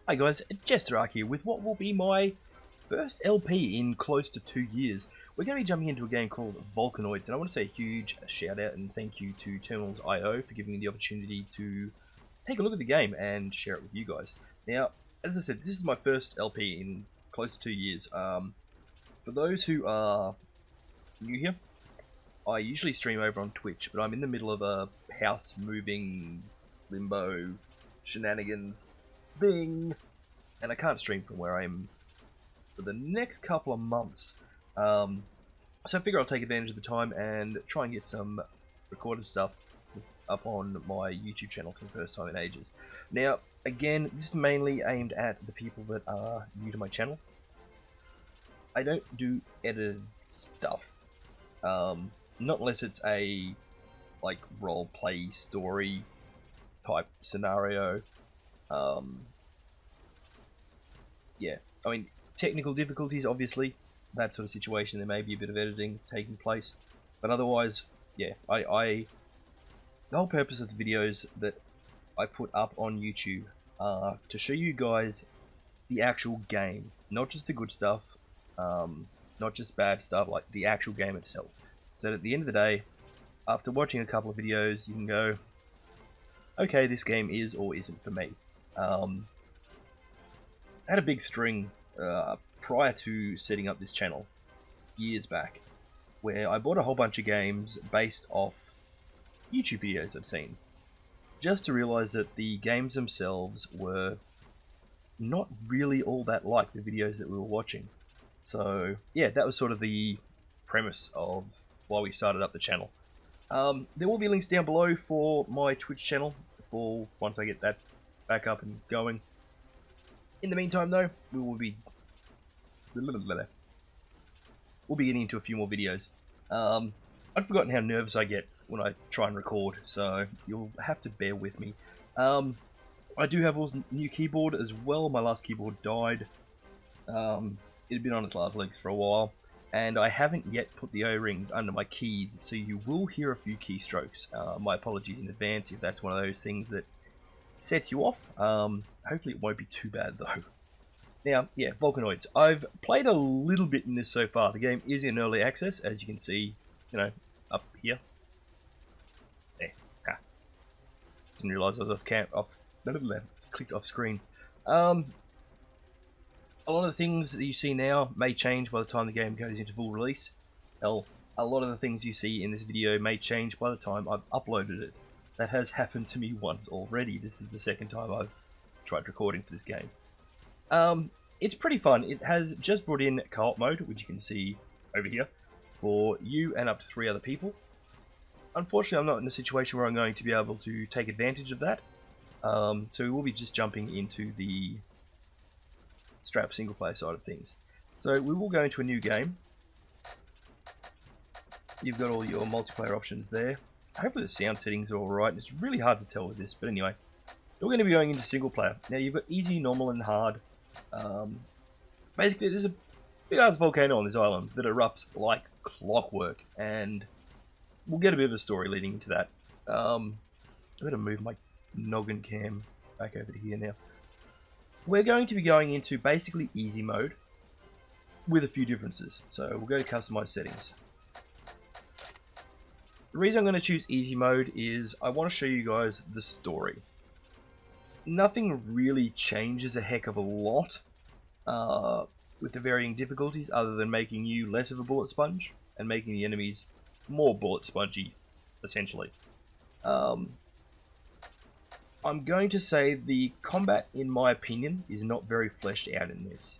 Hi guys, JesterArke here with what will be my first LP in close to 2 years. We're going to be jumping into a game called Volcanoids, and I want to say a huge shout out and thank you to Terminals.io for giving me the opportunity to take a look at the game and share it with you guys. Now, as I said, this is my first LP in close to 2 years. For those who are new here, I usually stream over on Twitch, but I'm in the middle of a house moving limbo shenanigans thing, and I can't stream from where I am for the next couple of months. So I figure I'll take advantage of the time and try and get some recorded stuff up on my YouTube channel for the first time in ages. Now, again, this is mainly aimed at the people that are new to my channel. I don't do edited stuff, not unless it's a like role play story type scenario. Yeah, I mean, technical difficulties, obviously, that sort of situation, there may be a bit of editing taking place, but otherwise, yeah, the whole purpose of the videos that I put up on YouTube are to show you guys the actual game, not just the good stuff, not just bad stuff, like the actual game itself. So that at the end of the day, after watching a couple of videos, you can go, okay, this game is or isn't for me. I had a big string prior to setting up this channel, years back, where I bought a whole bunch of games based off YouTube videos I've seen, just to realize that the games themselves were not really all that like the videos that we were watching. So yeah, that was sort of the premise of why we started up the channel. There will be links down below for my Twitch channel for once I get that back up and going. In the meantime, though, we'll be getting into a few more videos. I've forgotten how nervous I get when I try and record, so you'll have to bear with me. I do have a new keyboard as well. My last keyboard died. It had been on its last legs for a while, and I haven't yet put the O-rings under my keys, so you will hear a few keystrokes. My apologies in advance if that's one of those things that sets you off. Hopefully it won't be too bad though. Now, yeah, Volcanoids. I've played a little bit in this so far. The game is in early access, as you can see, you know, up here. There. Ah. Didn't realise I was it's clicked off screen. A lot of the things that you see now may change by the time the game goes into full release. Hell, a lot of the things you see in this video may change by the time I've uploaded it. That has happened to me once already. This is the second time I've tried recording for this game. It's pretty fun. It has just brought in co-op mode, which you can see over here, for you and up to 3 other people. Unfortunately, I'm not in a situation where I'm going to be able to take advantage of that. So we will be just jumping into the strap single player side of things. So we will go into a new game. You've got all your multiplayer options there. Hopefully the sound settings are alright. It's really hard to tell with this, but anyway. We're going to be going into single player. Now you've got easy, normal, and hard. Basically, there's a big ass volcano on this island that erupts like clockwork, and we'll get a bit of a story leading into that. I'm going to move my noggin cam back over to here now. We're going to be going into basically easy mode with a few differences. So we'll go to customize settings. The reason I'm going to choose easy mode is I want to show you guys the story. Nothing really changes a heck of a lot with the varying difficulties other than making you less of a bullet sponge and making the enemies more bullet spongy, essentially. I'm going to say the combat, in my opinion, is not very fleshed out in this.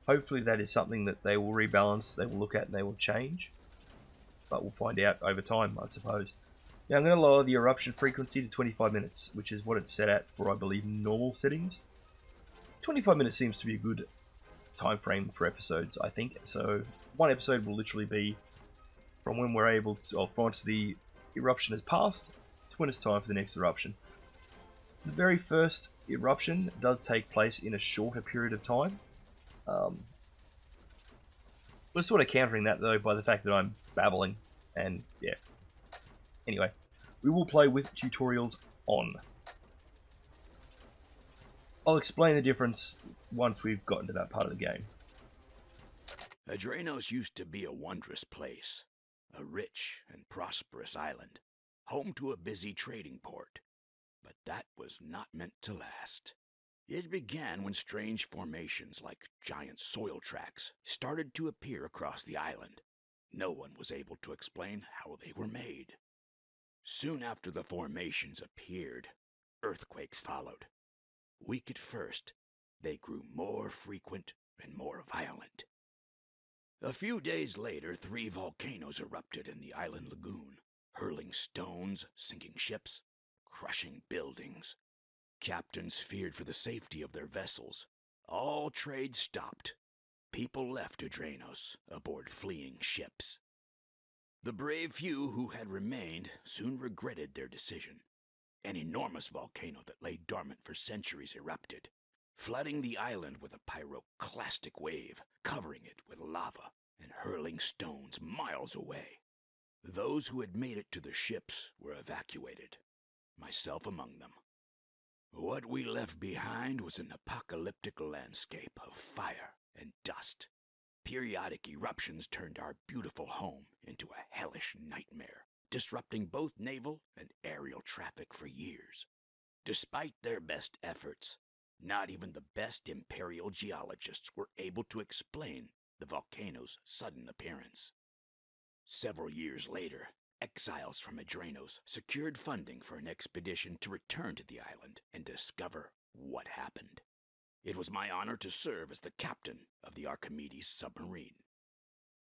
Hopefully that is something that they will rebalance, they will look at, and they will change. But we'll find out over time, I suppose. Now I'm going to lower the eruption frequency to 25 minutes, which is what it's set at for, I believe, normal settings. 25 minutes seems to be a good time frame for episodes, I think. So one episode will literally be from when we're able to, or once the eruption has passed, to when it's time for the next eruption. The very first eruption does take place in a shorter period of time. We're sort of countering that though by the fact that I'm babbling, and yeah. Anyway, we will play with tutorials on. I'll explain the difference once we've gotten to that part of the game. Adranos used to be a wondrous place, a rich and prosperous island, home to a busy trading port. But that was not meant to last. It began when strange formations like giant soil tracks started to appear across the island. No one was able to explain how they were made. Soon after the formations appeared, earthquakes followed. Weak at first, they grew more frequent and more violent. A few days later, 3 volcanoes erupted in the island lagoon, hurling stones, sinking ships, crushing buildings. Captains feared for the safety of their vessels. All trade stopped. People left Adranos aboard fleeing ships. The brave few who had remained soon regretted their decision. An enormous volcano that lay dormant for centuries erupted, flooding the island with a pyroclastic wave, covering it with lava and hurling stones miles away. Those who had made it to the ships were evacuated, myself among them. What we left behind was an apocalyptic landscape of fire and dust. Periodic eruptions turned our beautiful home into a hellish nightmare, disrupting both naval and aerial traffic for years. Despite their best efforts, not even the best imperial geologists were able to explain the volcano's sudden appearance. Several years later, exiles from Adranos secured funding for an expedition to return to the island and discover what happened. It was my honor to serve as the captain of the Archimedes submarine.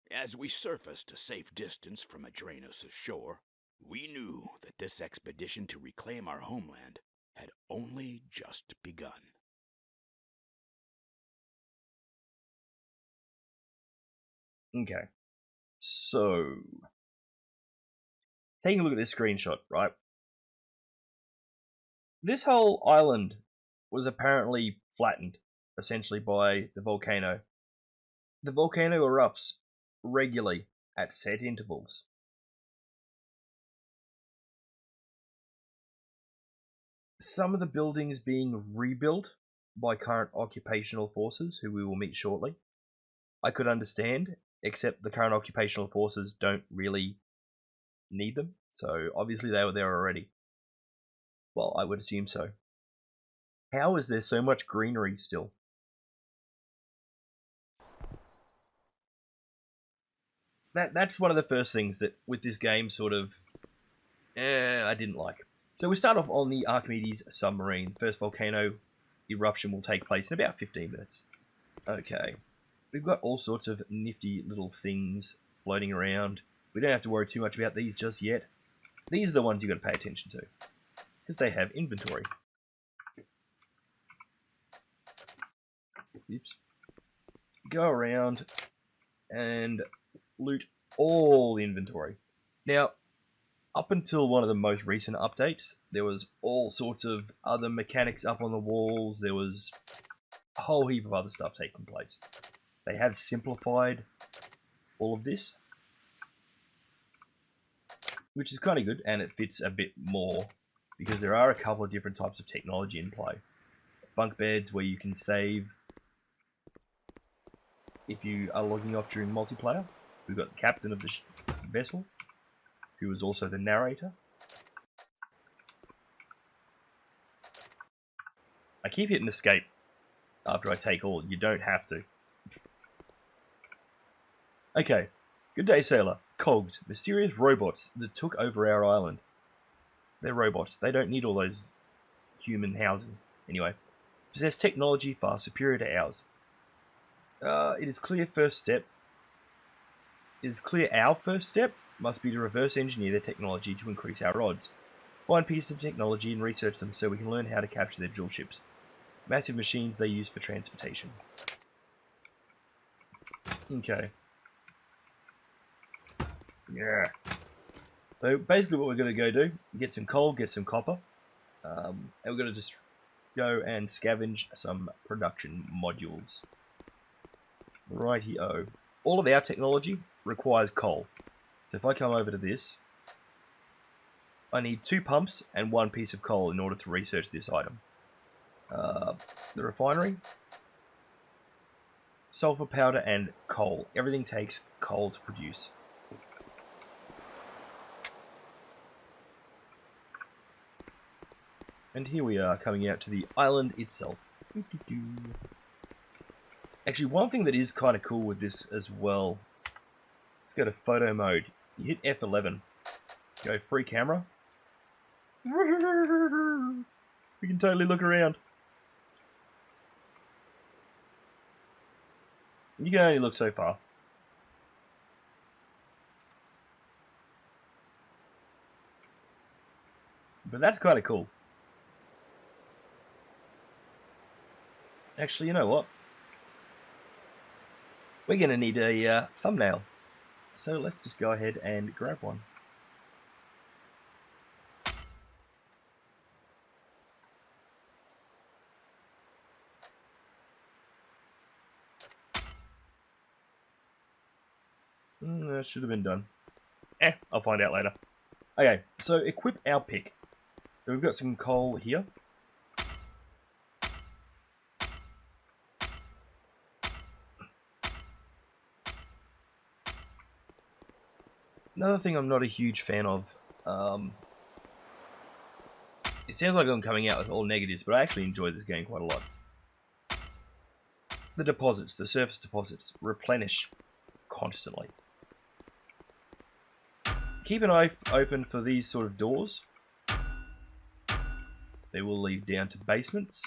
As we surfaced a safe distance from Adranos' shore, we knew that this expedition to reclaim our homeland had only just begun. Okay. So, taking a look at this screenshot, right? This whole island was apparently flattened, essentially, by the volcano. The volcano erupts regularly at set intervals. Some of the buildings being rebuilt by current occupational forces, who we will meet shortly, I could understand, except the current occupational forces don't really need them, so obviously they were there already. Well, I would assume so. How is there so much greenery still? That's one of the first things that with this game sort of I didn't like. So we start off on the Archimedes submarine. First volcano eruption will take place in about 15 minutes. Okay. We've got all sorts of nifty little things floating around. We don't have to worry too much about these just yet. These are the ones you've got to pay attention to, because they have inventory. Oops. Go around and loot all the inventory. Now, up until one of the most recent updates, there was all sorts of other mechanics up on the walls. There was a whole heap of other stuff taking place. They have simplified all of this, which is kind of good, and it fits a bit more because there are a couple of different types of technology in play. Bunk beds where you can save if you are logging off during multiplayer. We've got the captain of the vessel, who is also the narrator. I keep hitting escape after I take all. You don't have to. Okay. Good day, sailor. Cogs, mysterious robots that took over our island. They're robots. They don't need all those human housing. Anyway. Possess technology far superior to ours. It is clear our first step must be to reverse engineer their technology to increase our odds. Find pieces of technology and research them so we can learn how to capture their drill ships. Massive machines they use for transportation. Okay. Yeah. So basically what we're going to go do, get some coal, get some copper, and we're going to just go and scavenge some production modules. Righty-o. All of our technology requires coal. So if I come over to this, I need 2 pumps and 1 piece of coal in order to research this item. the refinery, sulfur powder, and coal. Everything takes coal to produce. And here we are coming out to the island itself. Actually, one thing that is kind of cool with this as well, let's go to photo mode. You hit F11, go free camera. We can totally look around. You can only look so far. But that's kind of cool. Actually, you know what? We're going to need a thumbnail. So let's just go ahead and grab one. That should have been done. I'll find out later. Okay, so equip our pick. So we've got some coal here. Another thing I'm not a huge fan of, it sounds like I'm coming out with all negatives, but I actually enjoy this game quite a lot. The deposits, the surface deposits, replenish constantly. Keep an eye open for these sort of doors. They will lead down to basements,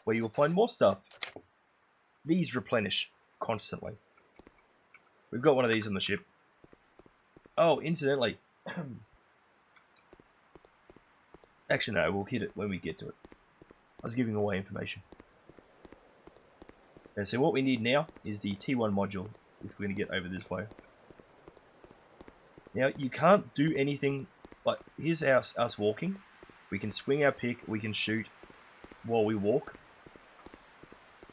where you'll find more stuff. These replenish constantly. We've got one of these on the ship. Oh, incidentally. Actually, no, we'll hit it when we get to it. I was giving away information. Okay, so what we need now is the T1 module, which we're going to get over this way. Now, you can't do anything, like, here's us walking. We can swing our pick, we can shoot while we walk,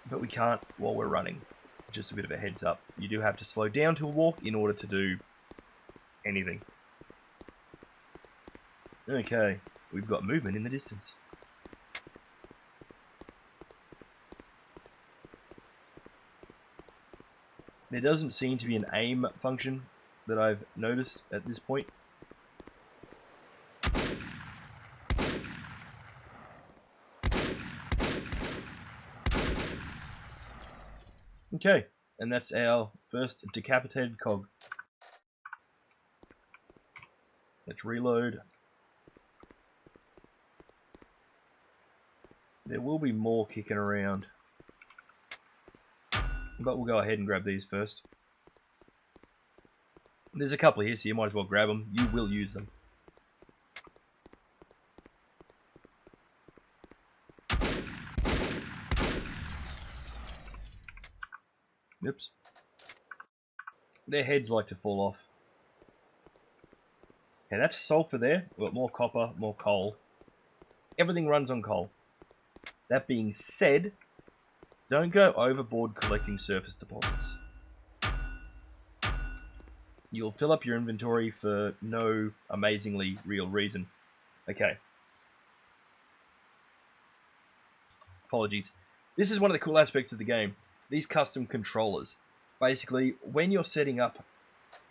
but we can't while we're running. Just a bit of a heads up. You do have to slow down to a walk in order to do anything. Okay, we've got movement in the distance. There doesn't seem to be an aim function that I've noticed at this point. Okay, and that's our first decapitated cog. Let's reload. There will be more kicking around, but we'll go ahead and grab these first. There's a couple here, so you might as well grab them. You will use them. Oops. Their heads like to fall off. Okay, that's sulfur there. We've got more copper, more coal. Everything runs on coal. That being said, don't go overboard collecting surface deposits. You'll fill up your inventory for no amazingly real reason. Okay. Apologies. This is one of the cool aspects of the game. These custom controllers. Basically, when you're setting up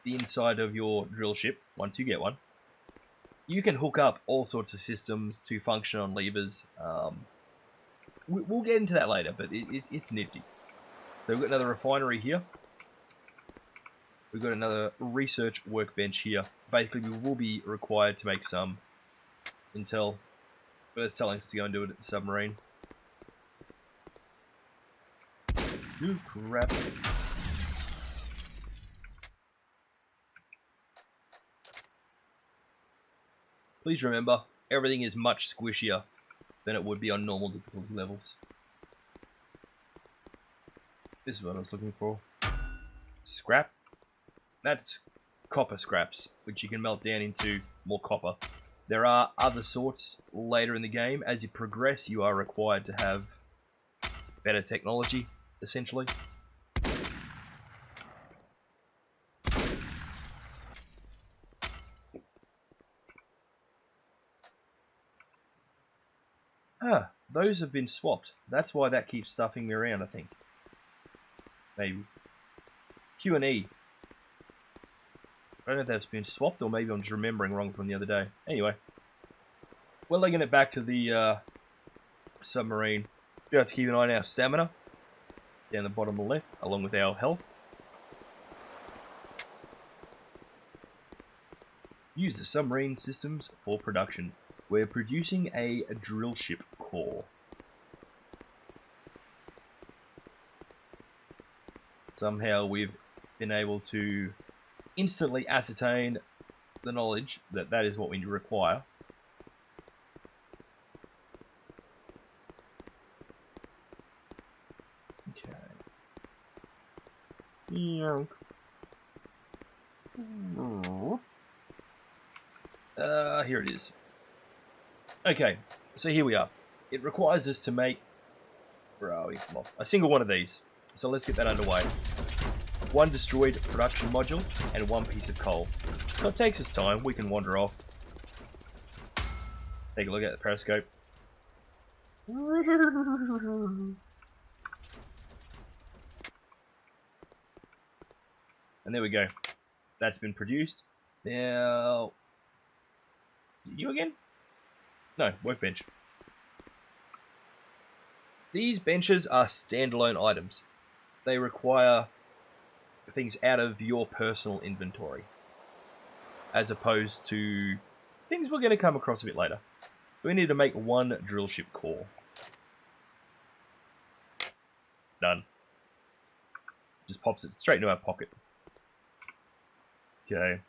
the inside of your drill ship, once you get one, you can hook up all sorts of systems to function on levers. We'll get into that later, but it's nifty. So we've got another refinery here. We've got another research workbench here. Basically, we will be required to make some intel. But it's telling us to go and do it at the submarine. Ooh, crap. Please remember, everything is much squishier than it would be on normal difficulty levels. This is what I was looking for. Scrap. That's copper scraps, which you can melt down into more copper. There are other sorts later in the game. As you progress, you are required to have better technology, essentially. those have been swapped. That's why that keeps stuffing me around, I think. Maybe. Q and E. I don't know if that's been swapped, or maybe I'm just remembering wrong from the other day. Anyway. We're legging it back to the submarine. We have to keep an eye on our stamina. Down the bottom left, along with our health. Use the submarine systems for production. We're producing a drillship core. Somehow we've been able to instantly ascertain the knowledge that that is what we require. Okay. Here it is. Okay, so here we are. It requires us to make, where are we? Well, a single one of these. So let's get that underway. One destroyed production module and one piece of coal. So it takes us time. We can wander off. Take a look at the periscope. And there we go. That's been produced. Now, you again? No, workbench. These benches are standalone items. They require things out of your personal inventory, as opposed to things we're going to come across a bit later. We need to make one drillship core. Done. Just pops it straight into our pocket. Okay.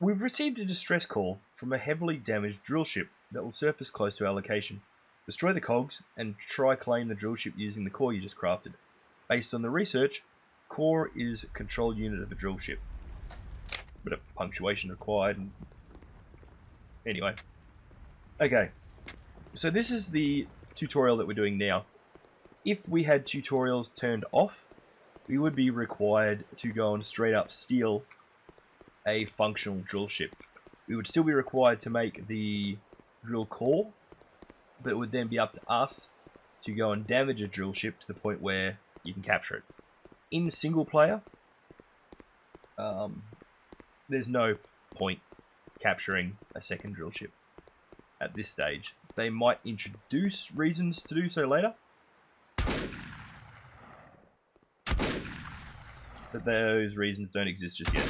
We've received a distress call from a heavily damaged drillship that will surface close to our location. Destroy the cogs and try claim the drillship using the core you just crafted. Based on the research, core is control unit of a drillship. Bit of punctuation required. Anyway. Okay. So this is the tutorial that we're doing now. If we had tutorials turned off, we would be required to go and straight up steal a functional drill ship. We would still be required to make the drill core, but it would then be up to us to go and damage a drill ship to the point where you can capture it. In single player, there's no point capturing a second drill ship at this stage. They might introduce reasons to do so later, but those reasons don't exist just yet.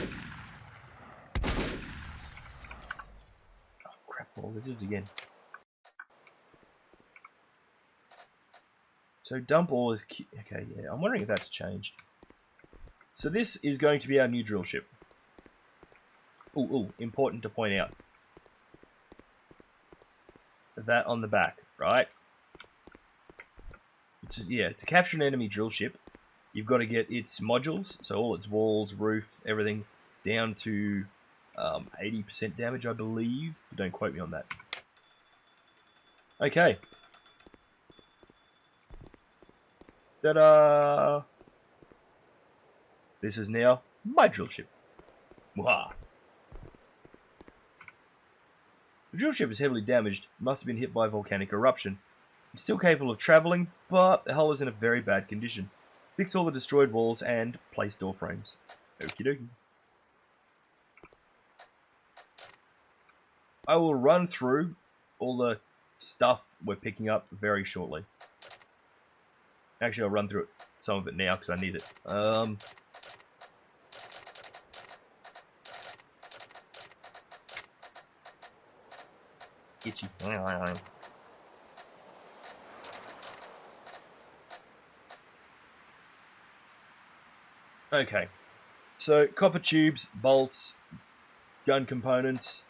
Well, we did it again. So dump all is... Okay, yeah, I'm wondering if that's changed. So this is going to be our new drill ship. Ooh, important to point out. That on the back, right? Yeah, to capture an enemy drill ship, you've got to get its modules, so all its walls, roof, everything, down to 80% damage, I believe. Don't quote me on that. Okay. Ta-da! This is now my drill ship. Mwah. The drill ship is heavily damaged. Must have been hit by a volcanic eruption. It's still capable of travelling, but the hull is in a very bad condition. Fix all the destroyed walls and place door frames. Okie dokie. I will run through all the stuff we're picking up very shortly. Actually, I'll run through some of it now because I need it. Itchy. Okay. So, copper tubes, bolts, gun components.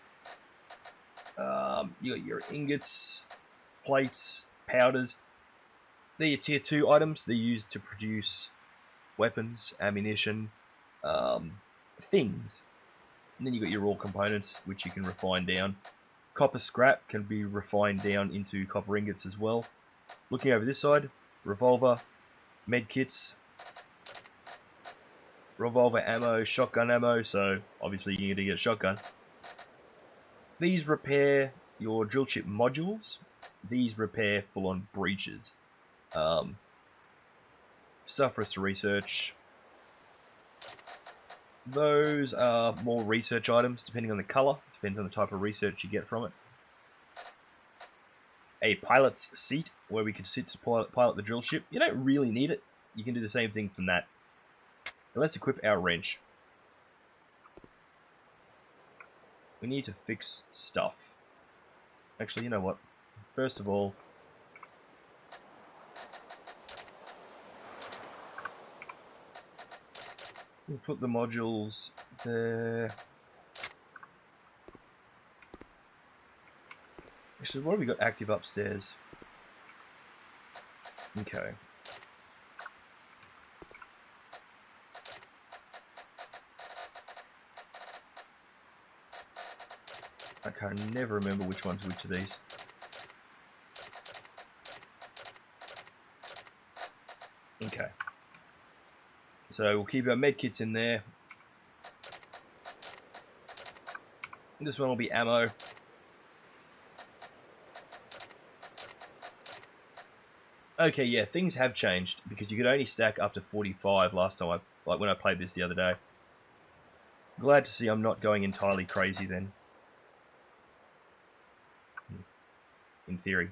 You got your ingots, plates, powders. They're your tier 2 items. They're used to produce weapons, ammunition, things. And then you got your raw components, which you can refine down. Copper scrap can be refined down into copper ingots as well. Looking over this side, revolver, med kits, revolver ammo, shotgun ammo, so obviously you need to get a shotgun. These repair your drill ship modules, these repair full-on breaches. Stuff for us to research. Those are more research items, depending on the colour. Depends on the type of research you get from it. A pilot's seat, where we can sit to pilot the drill ship. You don't really need it. You can do the same thing from that. Now let's equip our wrench. We need to fix stuff. Actually, you know what? First of all, we'll put the modules there. Actually, what have we got active upstairs? Okay. I can never remember which one's which of these. Okay. So we'll keep our medkits in there. This one will be ammo. Okay, yeah, things have changed because you could only stack up to 45 last time like when I played this the other day. Glad to see I'm not going entirely crazy then. In theory.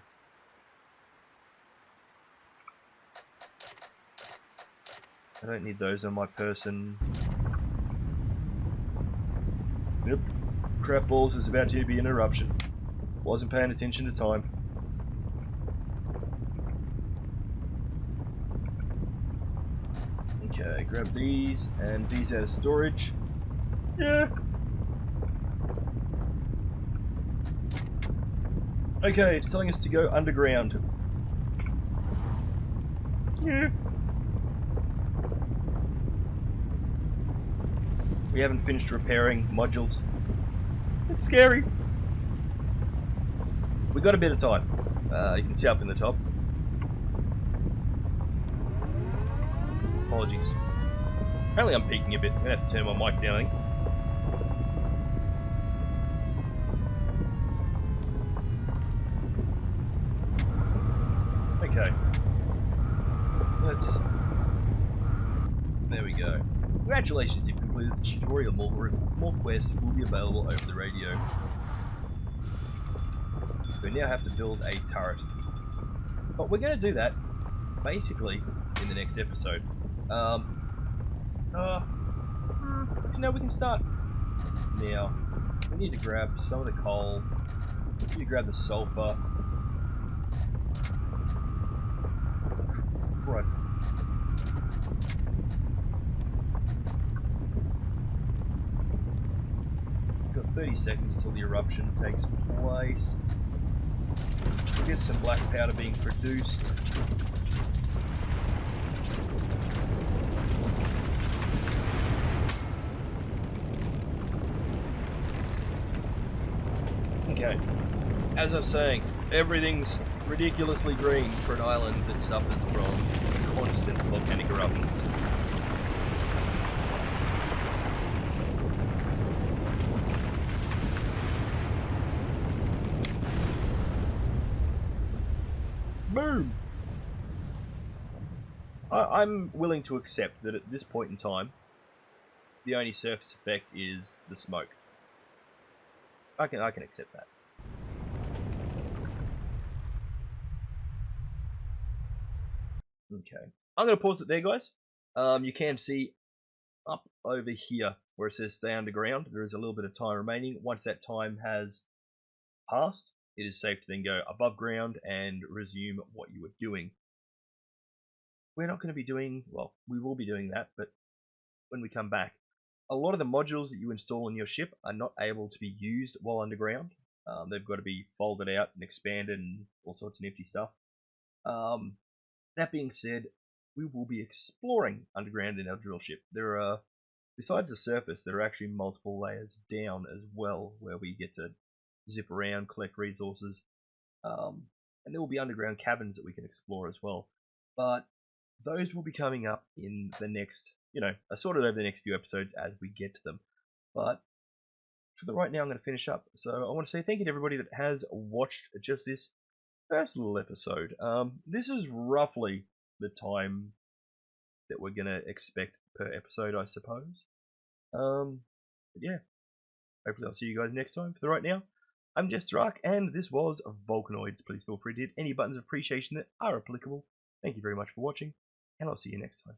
I don't need those on my person. Yep. Crap balls is about to be an eruption. Wasn't paying attention to time. Okay, grab these and these out of storage. Yeah. Okay, it's telling us to go underground. Yeah. We haven't finished repairing modules. It's scary. We got a bit of time. You can see up in the top. Apologies. Apparently I'm peaking a bit. I'm gonna have to turn my mic down, I think. Okay. There we go. Congratulations, you've completed the tutorial. More quests will be available over the radio. We now have to build a turret. But we're going to do that, basically, in the next episode. We can start now. We need to grab some of the coal. We need to grab the sulfur. Right. We've got 30 seconds till the eruption takes place. We'll get some black powder being produced. Okay, as I was saying, everything's ridiculously green for an island that suffers from constant volcanic eruptions. Boom! I'm willing to accept that at this point in time, the only surface effect is the smoke. I can accept that. Okay, I'm going to pause it there, guys. You can see up over here where it says stay underground, there is a little bit of time remaining. Once that time has passed, it is safe to then go above ground and resume what you were doing. We're not going to be doing, well, we will be doing that, but when we come back, a lot of the modules that you install on your ship are not able to be used while underground. They've got to be folded out and expanded and all sorts of nifty stuff. That being said, we will be exploring underground in our drill ship. There are, besides the surface, there are actually multiple layers down as well, where we get to zip around, collect resources, and there will be underground cabins that we can explore as well. But those will be coming up in the next, assorted over the next few episodes as we get to them. But for the right now, I'm going to finish up. So I want to say thank you to everybody that has watched just this. first little episode. This is roughly the time that we're gonna expect per episode, I suppose. But yeah, hopefully I'll see you guys next time. For the right now, I'm JesterArke, and this was Volcanoids. Please feel free to hit any buttons of appreciation that are applicable. Thank you very much for watching, and I'll see you next time.